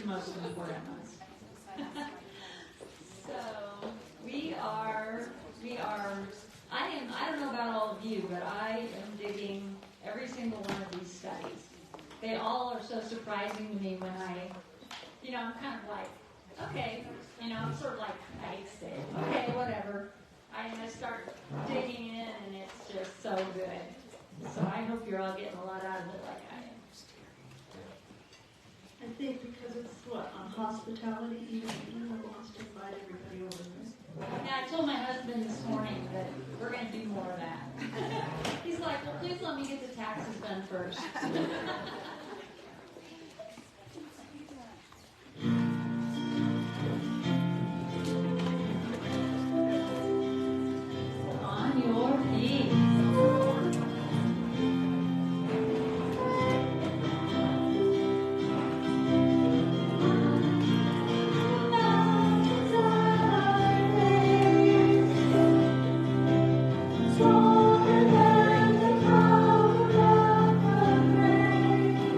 two most important ones. So I don't know about all of you, but I am digging every single one of these studies. They all are so surprising to me when I'm kind of like, okay, I'm sort of like, I hate to say it, okay, whatever. I start digging in, and it's just so good. So I hope you're all getting a lot out of it like I am. I think because it's on hospitality, even wants to invite everybody over there. Yeah, I told my husband this morning that we're going to do more of that. He's like, well, please let me get the taxes done first. On your feet. Stronger than the power of the grave.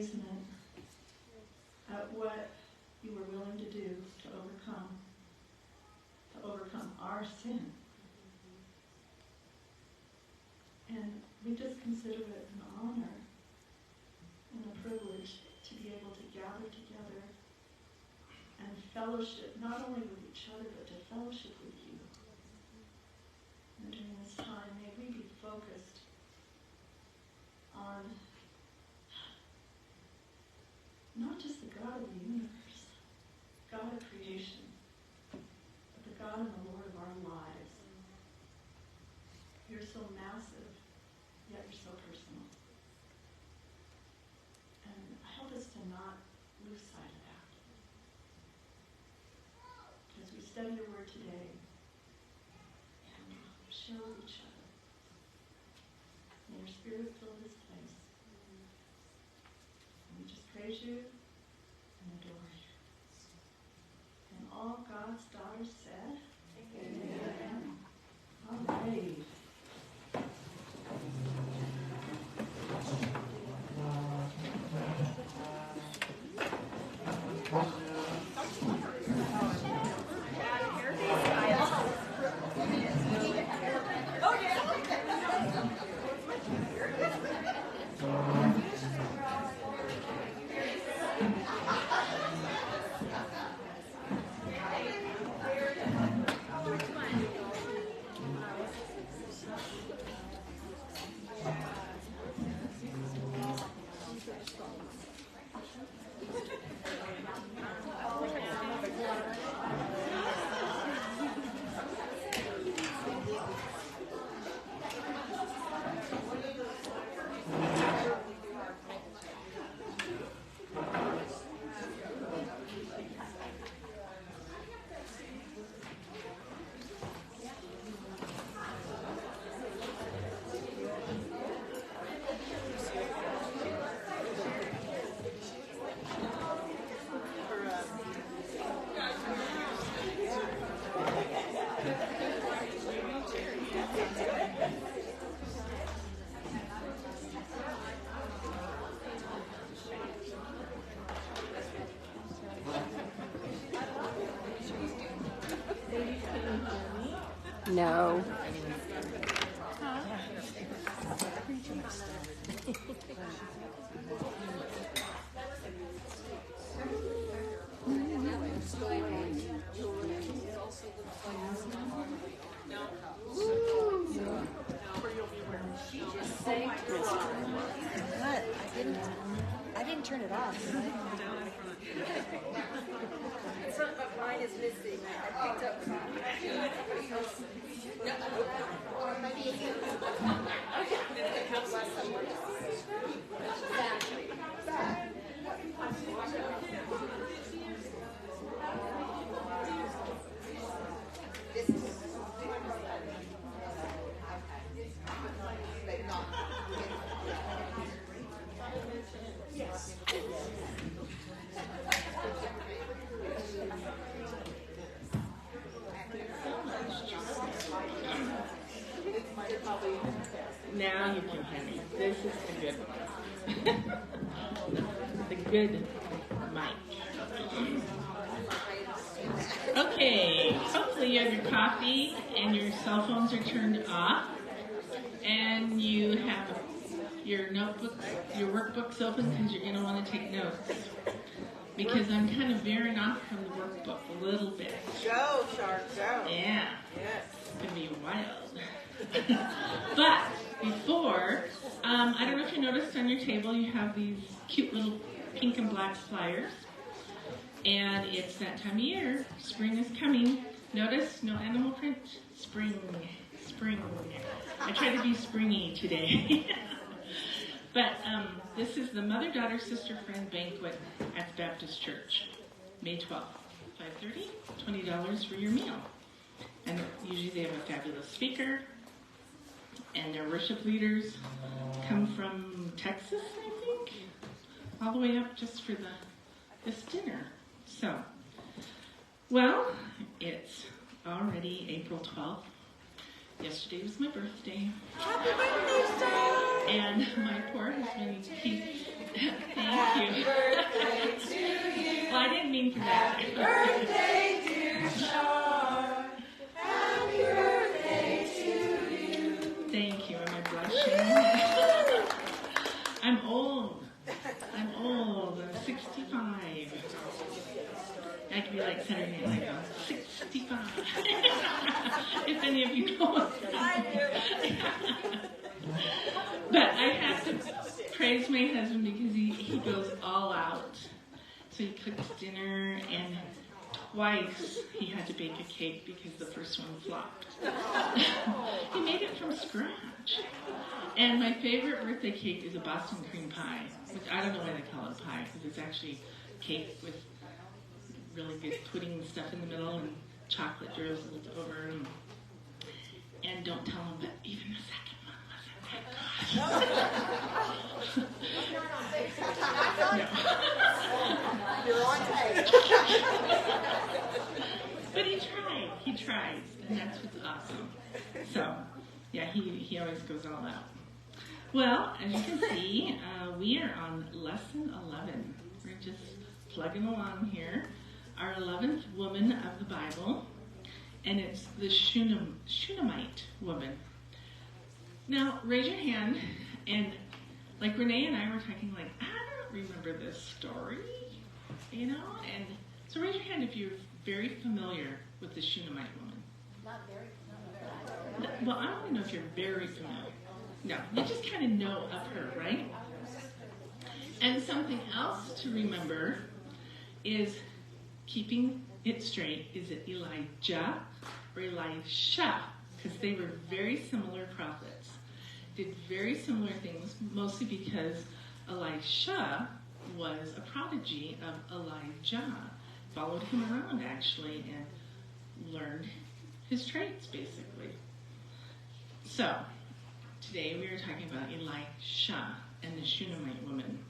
amazement at what you were willing to do to overcome our sin. And we just consider it an honor and a privilege to be able to gather together and fellowship, not only with each other, but to fellowship with you. And during this time, may we be focused on not just the God of the universe, God of creation, but the God and the Lord of our lives. You're so massive, yet you're so personal. And help us to not lose sight of that. As we study your word today, and share with each other, may your Spirit fill this place. And we just praise you and adore you. And all God's daughters said, Amen. All right. No. What? I didn't turn it off. Mine is missing. I picked up Now you can hear me. This is the good one. The good mic. Okay, hopefully you have your coffee and your cell phones are turned off and you have your notebooks, your workbooks open because you're going to want to take notes. Because I'm kind of veering off from the workbook a little bit. Go, Char, go. Yeah. Yes. It's going to be wild. But before, I don't know if you noticed on your table you have these cute little pink and black flyers. And it's that time of year. Spring is coming. Notice, no animal print. Spring. Spring. I try to be springy today. But this is the Mother, Daughter, Sister, Friend Banquet at the Baptist Church. May 12th, 5:30, $20 for your meal. And usually they have a fabulous speaker. And their worship leaders come from Texas, I think, all the way up just for this dinner. So, well, it's already April 12th. Yesterday was my birthday. Happy birthday, Star! And my poor husband, thank you. Birthday to you. Well, I didn't mean for that. Birthday, dear Char. Happy birthday to you. Thank you. Am I blushing? I'm old. I'm 65. I could be like Saturday Night Live. 65. If any of you know. But I have to praise my husband because he goes all out. So he cooks dinner, and twice he had to bake a cake because the first one flopped. He made it from scratch. And my favorite birthday cake is a Boston cream pie, which I don't know why they call it a pie, because it's actually cake with really good pudding stuff in the middle and chocolate drizzled over. And don't tell them, but even the second one wasn't that good. You're on tape. But he tried, and that's what's awesome. So, yeah, he always goes all out. Well, as you can see, we are on lesson 11. We're just plugging along here. Our 11th woman of the Bible, and it's the Shunammite woman. Now, raise your hand, and like Renee and I were talking, like, I don't remember this story, and so raise your hand if you're very familiar with the Shunammite woman. Not very familiar. Well, I don't know if you're very familiar. No, you just kind of know of her, right? And something else to remember is keeping it straight. Is it Elijah or Elisha? Because they were very similar prophets. Did very similar things, mostly because Elisha was a prodigy of Elijah. Followed him around, actually, and learned his traits, basically. So, today we are talking about Elisha and the Shunammite woman.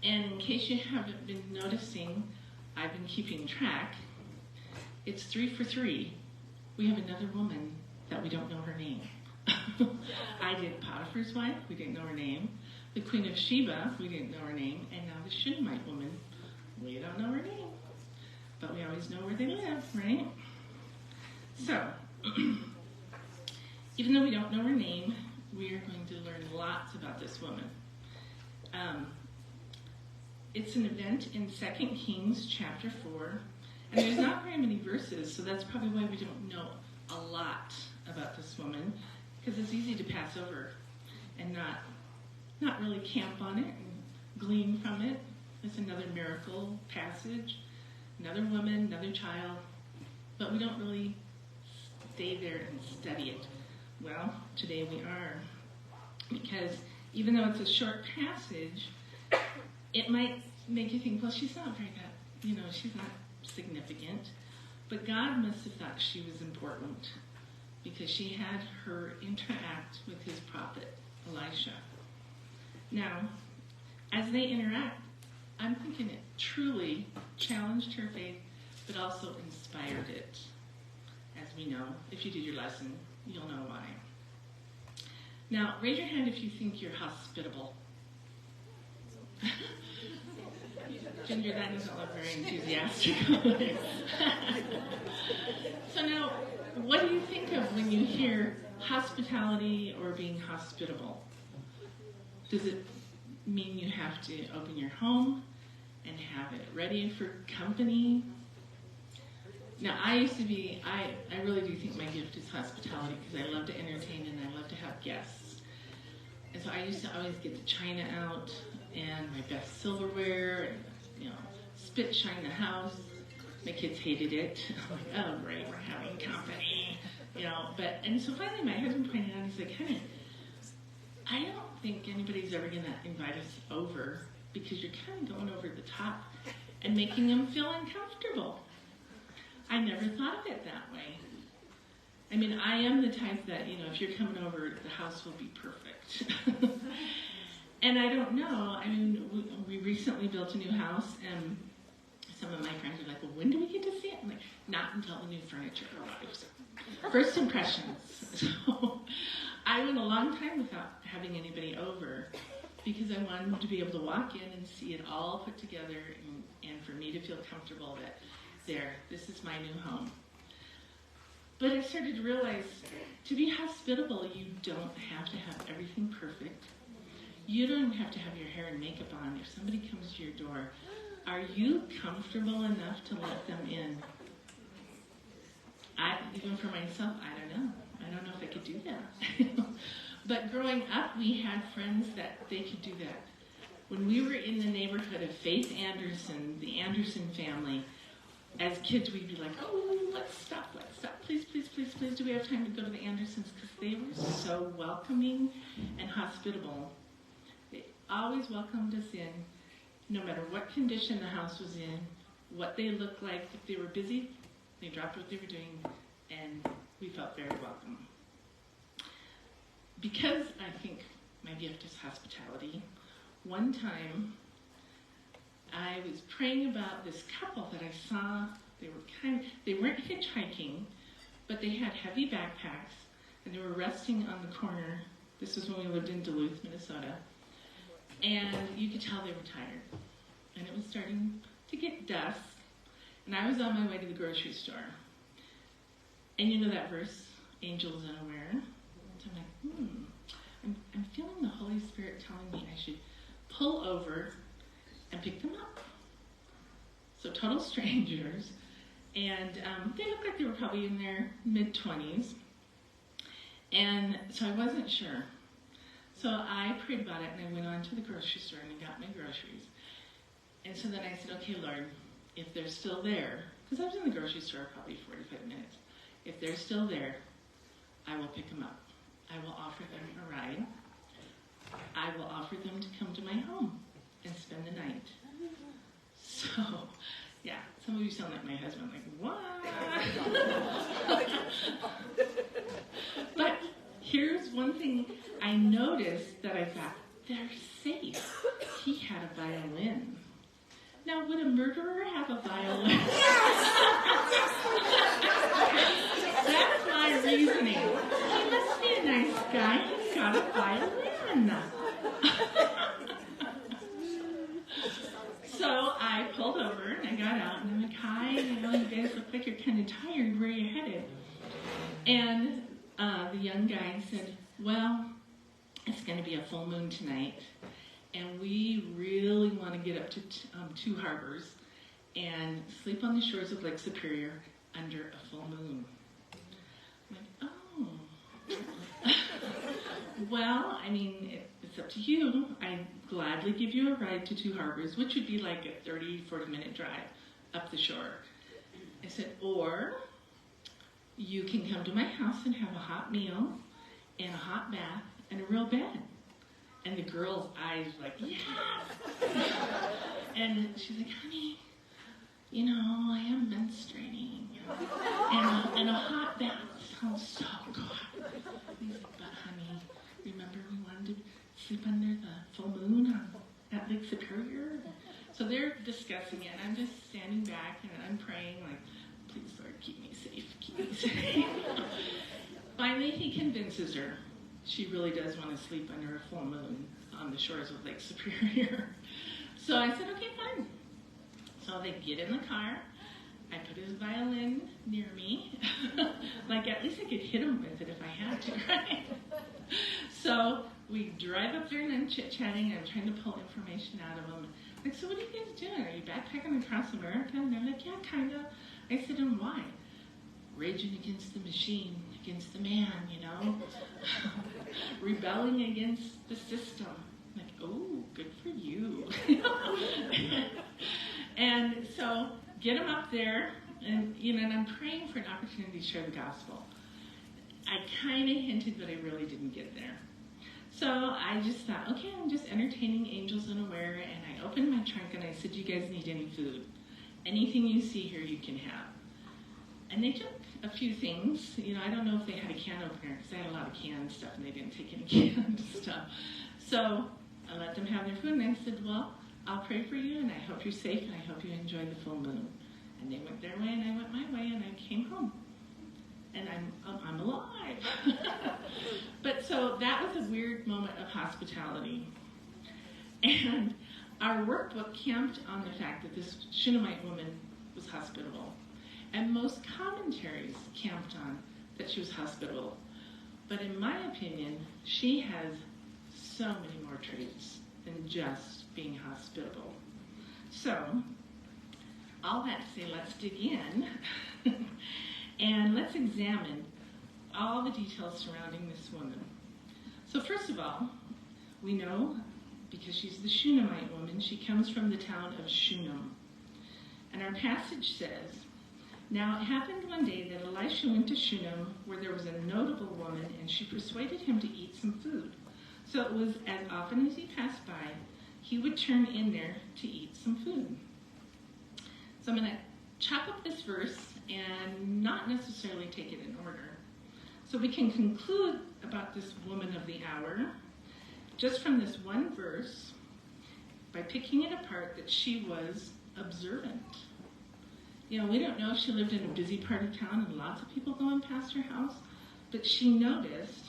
And in case you haven't been noticing, I've been keeping track. It's 3 for 3. We have another woman that we don't know her name. I did Potiphar's wife, we didn't know her name. The Queen of Sheba, we didn't know her name. And now the Shunammite woman, we don't know her name. But we always know where they live, right? So, even though we don't know her name, we are going to learn lots about this woman. It's an event in 2 Kings chapter 4. And there's not very many verses, so that's probably why we don't know a lot about this woman, because it's easy to pass over and not really camp on it and glean from it. It's another miracle passage, another woman, another child, but we don't really stay there and study it. Well, today we are, because even though it's a short passage, it might make you think, well, she's not very that, she's not significant, but God must have thought she was important because she had her interact with his prophet, Elisha. Now, as they interact, I'm thinking it truly challenged her faith, but also inspired it. As we know, if you did your lesson, you'll know why. Now, raise your hand if you think you're hospitable. Ginger, that doesn't look very enthusiastic. So now, what do you think of when you hear hospitality or being hospitable? Does it mean you have to open your home and have it ready for company? Now, I really do think my gift is hospitality because I love to entertain and I love to have guests. And so I used to always get the china out and my best silverware and, spit shine the house. My kids hated it. I'm like, oh great, we're having company. And so finally my husband pointed out, he's like, honey, I don't think anybody's ever going to invite us over because you're kind of going over the top and making them feel uncomfortable. I never thought of it that way. I mean, I am the type that, if you're coming over, the house will be perfect. And I don't know. I mean, we recently built a new house, and some of my friends are like, well, when do we get to see it? I'm like, not until the new furniture arrives. First impressions. So, I went a long time without having anybody over because I wanted them to be able to walk in and see it all put together and for me to feel comfortable that this is my new home. But I started to realize to be hospitable, you don't have to have everything perfect. You don't have to have your hair and makeup on. If somebody comes to your door, are you comfortable enough to let them in? Even for myself, I don't know. I don't know if I could do that. But growing up, we had friends that they could do that. When we were in the neighborhood of Faith Anderson, the Anderson family, as kids, we'd be like, oh, let's stop. Please, do we have time to go to the Andersons? Because they were so welcoming and hospitable. They always welcomed us in, no matter what condition the house was in, what they looked like. If they were busy, they dropped what they were doing, and we felt very welcome. Because I think my gift is hospitality, one time I was praying about this couple that I saw. They weren't hitchhiking, but they had heavy backpacks, and they were resting on the corner. This was when we lived in Duluth, Minnesota. And you could tell they were tired. And it was starting to get dusk, and I was on my way to the grocery store. And you know that verse, angels unaware? So I'm like, I'm feeling the Holy Spirit telling me I should pull over and pick them up. So total strangers. And they looked like they were probably in their mid-20s. And so I wasn't sure. So I prayed about it, and I went on to the grocery store and I got my groceries. And so then I said, okay, Lord, if they're still there, because I was in the grocery store probably 45 minutes, if they're still there, I will pick them up. I will offer them a ride. I will offer them to come to my home and spend the night. So, yeah, some of you sound like my husband, like, what? But here's one thing I noticed that I thought, they're safe. He had a violin. Now, would a murderer have a violin? That's my reasoning. He must be a nice guy. He's got a violin. So I pulled over and I got out and I'm like, hi, you guys look like you're kind of tired. Where are you headed? And the young guy said, well, it's going to be a full moon tonight. And we really want to get up to Two Harbors and sleep on the shores of Lake Superior under a full moon. I'm like, oh. Well, I mean, it's up to you. I'd gladly give you a ride to Two Harbors, which would be like a 30, 40-minute drive up the shore. I said, or you can come to my house and have a hot meal and a hot bath and a real bed. And the girl's eyes were like, yes! And she's like, honey, you know, I am menstruating. And a hot bath sounds so good. He's like, but honey, remember we wanted to sleep under the full moon at Lake Superior? So they're discussing it, and I'm just standing back, and I'm praying, like, please, Lord, keep me safe, keep me safe. Finally, he convinces her. She really does want to sleep under a full moon on the shores of Lake Superior. So I said, okay, fine. So they get in the car. I put his violin near me. Like, at least I could hit him with it if I had to, right? So we drive up there and I'm chit-chatting. I'm trying to pull information out of them. Like, so what are you guys doing? Are you backpacking across America? And they're like, yeah, kind of. I said, and why? Raging against the machine, against the man, you know? Rebelling against the system. Like, oh, good for you. And so get them up there, and and I'm praying for an opportunity to share the gospel. I kind of hinted, but I really didn't get there. So I just thought, okay, I'm just entertaining angels unaware, and I opened my trunk and I said, you guys need any food? Anything you see here, you can have. And they took a few things. I don't know if they had a can opener, because I had a lot of canned stuff, and they didn't take any canned stuff. So I let them have their food, and I said, well, I'll pray for you, and I hope you're safe, and I hope you enjoy the full moon. And they went their way, and I went my way, and I came home. and I'm alive. But so that was a weird moment of hospitality. And our workbook camped on the fact that this Shunammite woman was hospitable. And most commentaries camped on that she was hospitable. But in my opinion, she has so many more traits than just being hospitable. So, all that to say, let's dig in and let's examine all the details surrounding this woman. So first of all, we know, because she's the Shunammite woman, she comes from the town of Shunem. And our passage says, "Now it happened one day that Elisha went to Shunem, where there was a notable woman, and she persuaded him to eat some food. So it was as often as he passed by, he would turn in there to eat some food." So I'm going to chop up this verse and not necessarily take it in order. So we can conclude about this woman of the hour just from this one verse by picking it apart that she was observant. You know, we don't know if she lived in a busy part of town and lots of people going past her house, but she noticed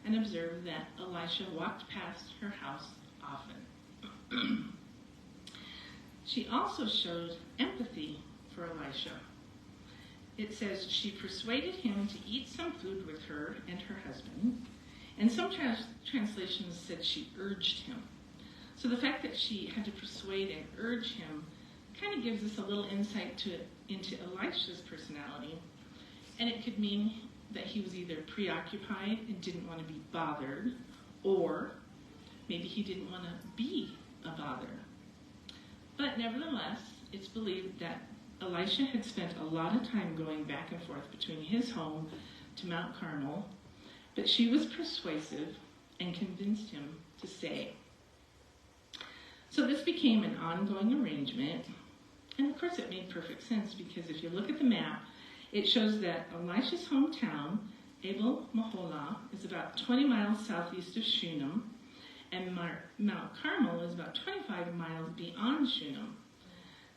and observed that Elisha walked past her house often. She also showed empathy for Elisha. It says she persuaded him to eat some food with her and her husband, and some translations said she urged him. So the fact that she had to persuade and urge him kind of gives us a little insight into Elisha's personality, and it could mean that he was either preoccupied and didn't want to be bothered, or maybe he didn't want to be a bother. But nevertheless, it's believed that Elisha had spent a lot of time going back and forth between his home to Mount Carmel, but she was persuasive and convinced him to stay. So this became an ongoing arrangement, and of course it made perfect sense, because if you look at the map, it shows that Elisha's hometown, Abel Maholah, is about 20 miles southeast of Shunem, and Mount Carmel is about 25 miles beyond Shunem.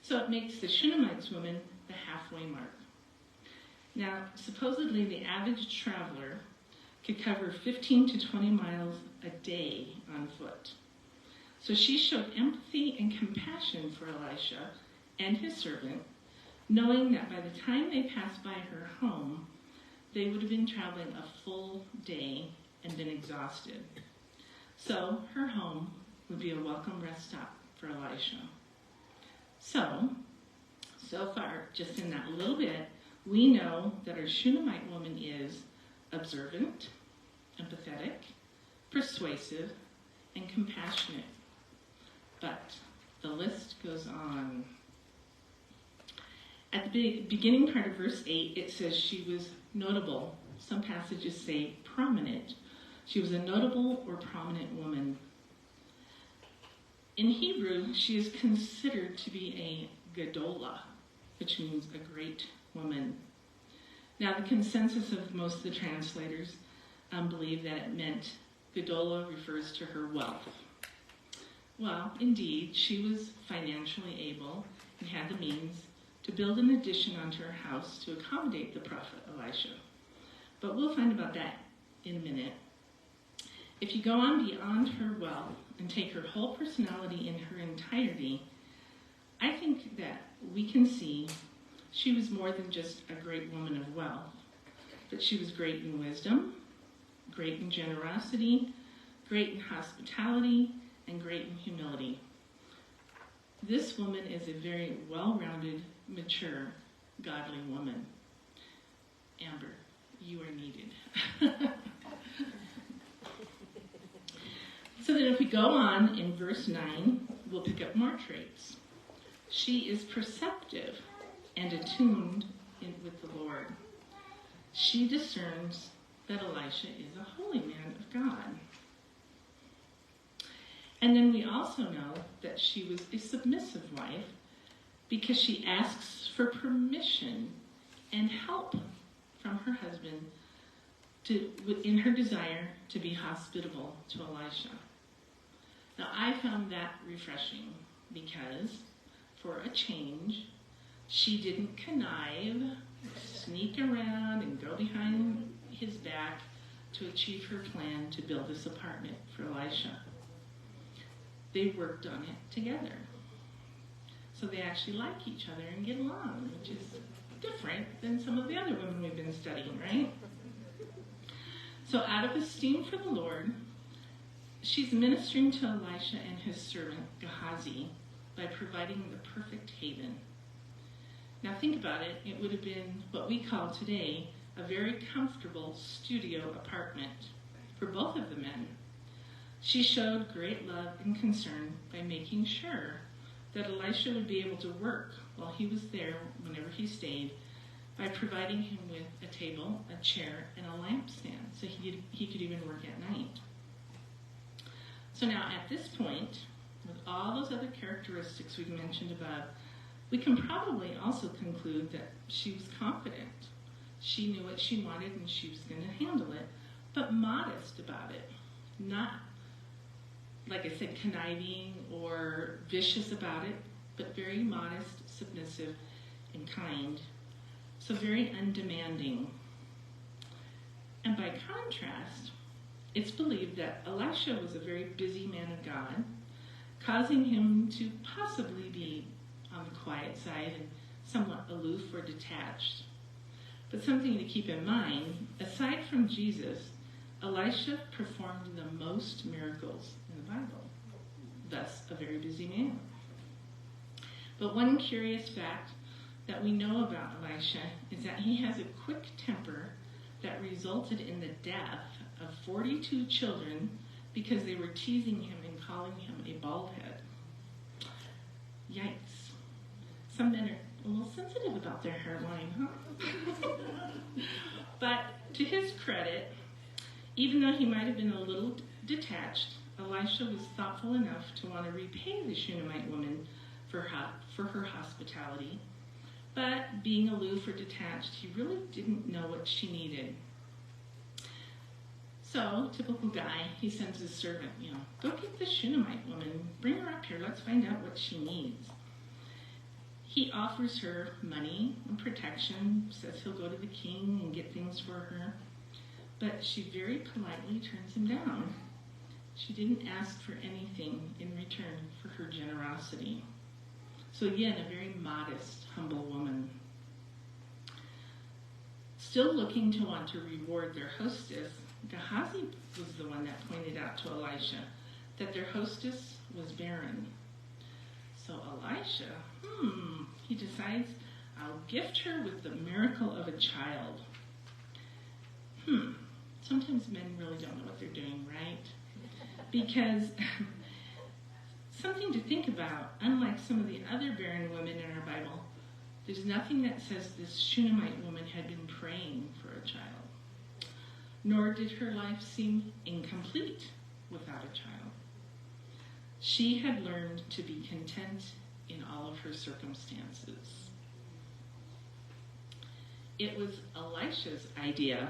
So it makes the Shunammite woman the halfway mark. Now, supposedly the average traveler could cover 15 to 20 miles a day on foot. So she showed empathy and compassion for Elisha and his servant, knowing that by the time they passed by her home, they would have been traveling a full day and been exhausted. So her home would be a welcome rest stop for Elisha. So far, just in that little bit, we know that our Shunammite woman is observant, empathetic, persuasive, and compassionate. But the list goes on. At the beginning part of verse 8, it says she was notable. Some passages say prominent. She was a notable or prominent woman. In Hebrew, she is considered to be a Gedolah, which means a great woman. Now, the consensus of most of the translators believe that it meant Gedolah refers to her wealth. Well, indeed, she was financially able and had the means to build an addition onto her house to accommodate the prophet Elisha. But we'll find about that in a minute. If you go on beyond her wealth and take her whole personality in her entirety, I think that we can see she was more than just a great woman of wealth, but she was great in wisdom, great in generosity, great in hospitality, and great in humility. This woman is a very well-rounded, mature, godly woman. Amber, you are needed. So that if we go on in verse 9, we'll pick up more traits. She is perceptive and attuned with the Lord. She discerns that Elisha is a holy man of God. And then we also know that she was a submissive wife because she asks for permission and help from her husband in her desire to be hospitable to Elisha. Now, I found that refreshing because, for a change, she didn't connive sneak around and go behind his back to achieve her plan to build this apartment for Elisha. They worked on it together. So they actually like each other and get along, which is different than some of the other women we've been studying, right? So out of esteem for the Lord, she's ministering to Elisha and his servant Gehazi by providing the perfect haven. Now think about it. It would have been what we call today a very comfortable studio apartment for both of the men. She showed great love and concern by making sure that Elisha would be able to work while he was there whenever he stayed by providing him with a table, a chair, and a lampstand so he could even work at night. So now at this point, with all those other characteristics we've mentioned above, we can probably also conclude that she was confident. She knew what she wanted and she was going to handle it, but modest about it. Not, like I said, conniving or vicious about it, but very modest, submissive, and kind. So very undemanding. And by contrast, it's believed that Elisha was a very busy man of God, causing him to possibly be on the quiet side and somewhat aloof or detached. But something to keep in mind, aside from Jesus, Elisha performed the most miracles in the Bible, thus a very busy man. But one curious fact that we know about Elisha is that he has a quick temper that resulted in the death of 42 children because they were teasing him and calling him a bald head. Yikes. Some men are a little sensitive about their hairline, huh? But to his credit, even though he might have been a little detached, Elisha was thoughtful enough to want to repay the Shunammite woman for her hospitality. But being aloof or detached, he really didn't know what she needed. So, typical guy, he sends his servant, go get the Shunammite woman, bring her up here, let's find out what she needs. He offers her money and protection, says he'll go to the king and get things for her, but she very politely turns him down. She didn't ask for anything in return for her generosity. So again, a very modest, humble woman. Still looking to want to reward their hostess, Gehazi was the one that pointed out to Elisha that their hostess was barren. So Elisha, he decides, I'll gift her with the miracle of a child. Sometimes men really don't know what they're doing, right? Because something to think about, unlike some of the other barren women in our Bible, there's nothing that says this Shunammite woman had been praying for a child. Nor did her life seem incomplete without a child. She had learned to be content in all of her circumstances. It was Elisha's idea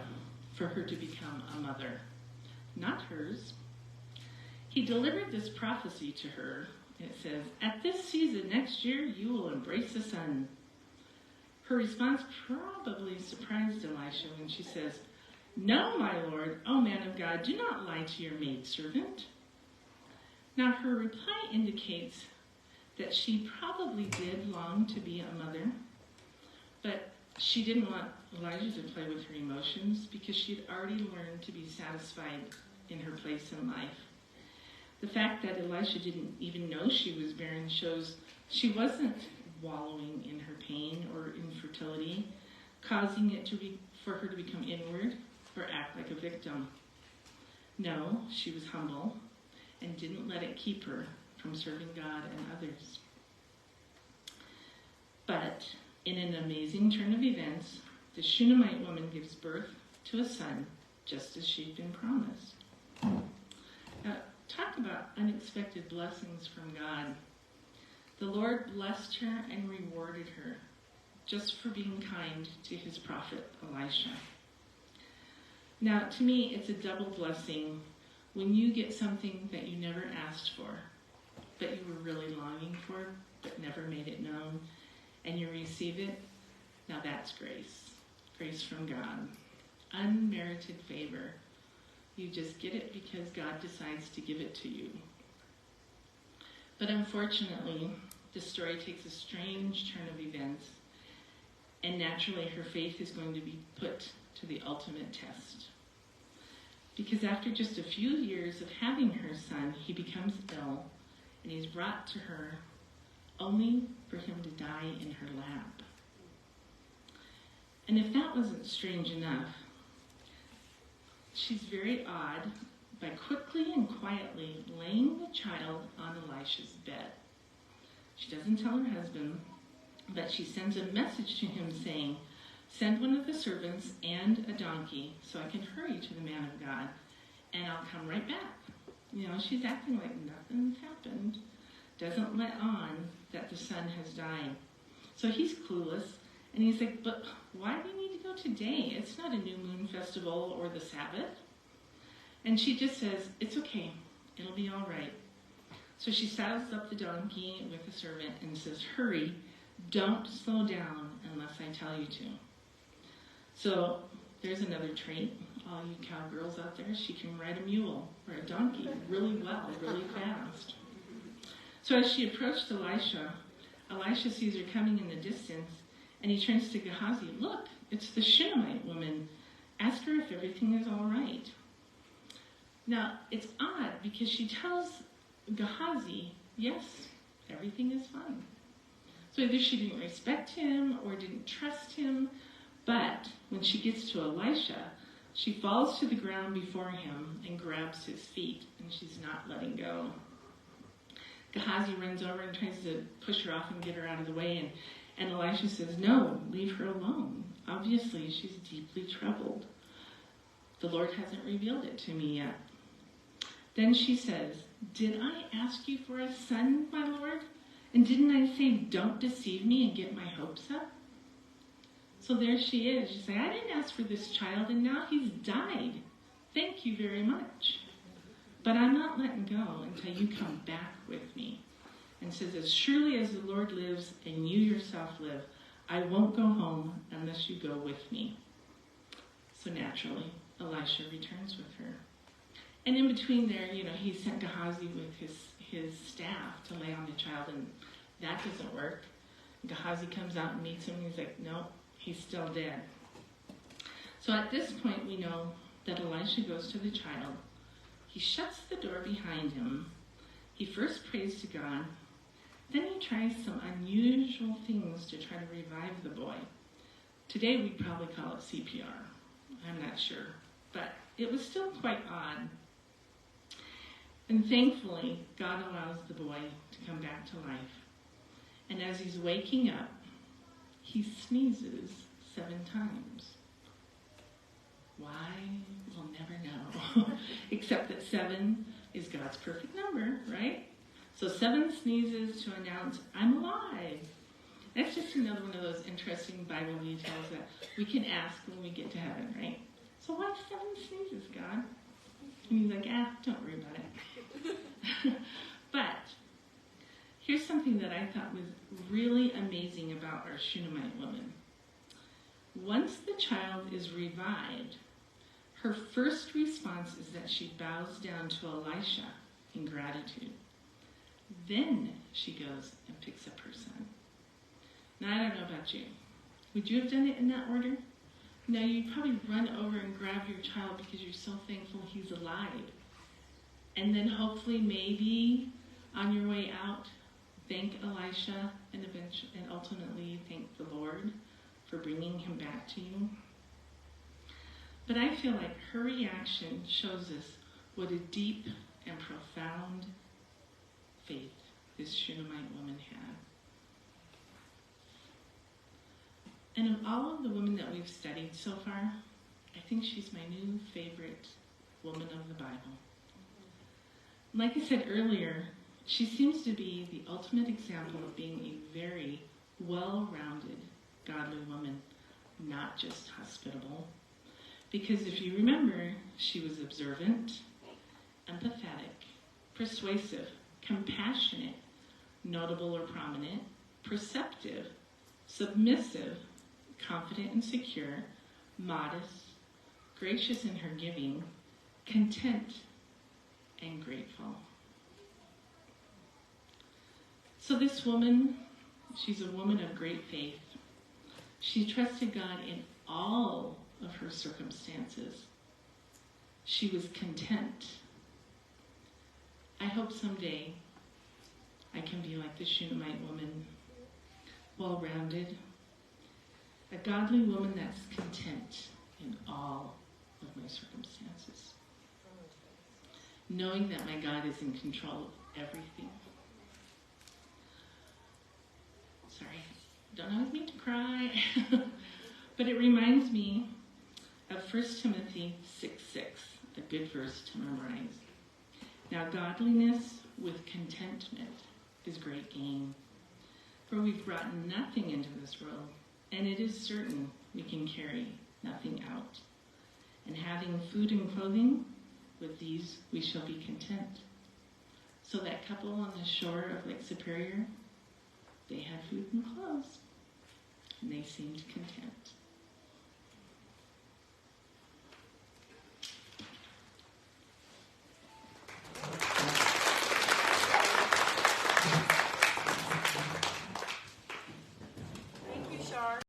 for her to become a mother, not hers. He delivered this prophecy to her. It says, at this season next year, you will embrace a son. Her response probably surprised Elisha when she says, no, my lord, O man of God, do not lie to your maidservant. Now her reply indicates that she probably did long to be a mother, but she didn't want Elijah to play with her emotions because she had already learned to be satisfied in her place in life. The fact that Elisha didn't even know she was barren shows she wasn't wallowing in her pain or infertility, causing it for her to become inward or act like a victim. No, she was humble and didn't let it keep her from serving God and others. But in an amazing turn of events, the Shunammite woman gives birth to a son, just as she'd been promised. Now, talk about unexpected blessings from God. The Lord blessed her and rewarded her just for being kind to his prophet Elisha. Now, to me, it's a double blessing when you get something that you never asked for, but you were really longing for, but never made it known, and you receive it. Now that's grace. Grace from God. Unmerited favor. You just get it because God decides to give it to you. But unfortunately, the story takes a strange turn of events, and naturally her faith is going to be put to the ultimate test. Because after just a few years of having her son, he becomes ill, and he's brought to her only for him to die in her lap. And if that wasn't strange enough, she's very odd by quickly and quietly laying the child on Elisha's bed. She doesn't tell her husband, but she sends a message to him saying, "Send one of the servants and a donkey so I can hurry to the man of God, and I'll come right back." You know, she's acting like nothing's happened. Doesn't let on that the son has died. So he's clueless, and he's like, "But why do you need to go today? It's not a new moon festival or the Sabbath." And she just says, "It's okay. It'll be all right." So she saddles up the donkey with the servant and says, "Hurry, don't slow down unless I tell you to." So there's another trait. All you cowgirls out there, she can ride a mule or a donkey really well, really fast. So as she approached Elisha, Elisha sees her coming in the distance, and he turns to Gehazi. "Look, it's the Shunammite woman. Ask her if everything is all right." Now, it's odd because she tells Gehazi, yes, everything is fine. So either she didn't respect him or didn't trust him, but when she gets to Elisha, she falls to the ground before him and grabs his feet, and she's not letting go. Gehazi runs over and tries to push her off and get her out of the way, and Elisha says, "No, leave her alone. Obviously, she's deeply troubled. The Lord hasn't revealed it to me yet." Then she says, "Did I ask you for a son, my Lord? And didn't I say, don't deceive me and get my hopes up?" So there she is. She's like, "I didn't ask for this child, and now he's died. Thank you very much. But I'm not letting go until you come back with me." And says, "As surely as the Lord lives and you yourself live, I won't go home unless you go with me." So naturally, Elisha returns with her. And in between there, he sent Gehazi with his staff to lay on the child, and that doesn't work. Gehazi comes out and meets him, and he's like, "No, he's still dead." So at this point, we know that Elisha goes to the child. He shuts the door behind him. He first prays to God. Then he tries some unusual things to try to revive the boy. Today we'd probably call it CPR. I'm not sure. But it was still quite odd. And thankfully, God allows the boy to come back to life. And as he's waking up, he sneezes 7 times. Why? We'll never know. Except that 7 is God's perfect number, right? So 7 sneezes to announce, "I'm alive." That's just another one of those interesting Bible details that we can ask when we get to heaven, right? So why 7 sneezes, God? And he's like, don't worry about it. But here's something that I thought was really amazing about our Shunammite woman. Once the child is revived, her first response is that she bows down to Elisha in gratitude. Then she goes and picks up her son. Now, I don't know about you. Would you have done it in that order? No, you'd probably run over and grab your child because you're so thankful he's alive. And then hopefully, maybe on your way out, thank Elisha and ultimately thank the Lord for bringing him back to you. But I feel like her reaction shows us what a deep and profound faith this Shunammite woman had. And of all of the women that we've studied so far, I think she's my new favorite woman of the Bible. Like I said earlier, she seems to be the ultimate example of being a very well-rounded, godly woman, not just hospitable. Because if you remember, she was observant, empathetic, persuasive, compassionate, notable or prominent, perceptive, submissive, confident and secure, modest, gracious in her giving, content, and grateful. So this woman, she's a woman of great faith. She trusted God in all of her circumstances. She was content. I hope someday I can be like the Shunammite woman, well-rounded, a godly woman that's content in all of my circumstances, knowing that my God is in control of everything. Sorry, don't always mean to cry, but it reminds me of 1 Timothy 6:6, a good verse to memorize. Now godliness with contentment is great gain, for we've brought nothing into this world, and it is certain we can carry nothing out. And having food and clothing, with these we shall be content. So that couple on the shore of Lake Superior, they had food and clothes, and they seemed content.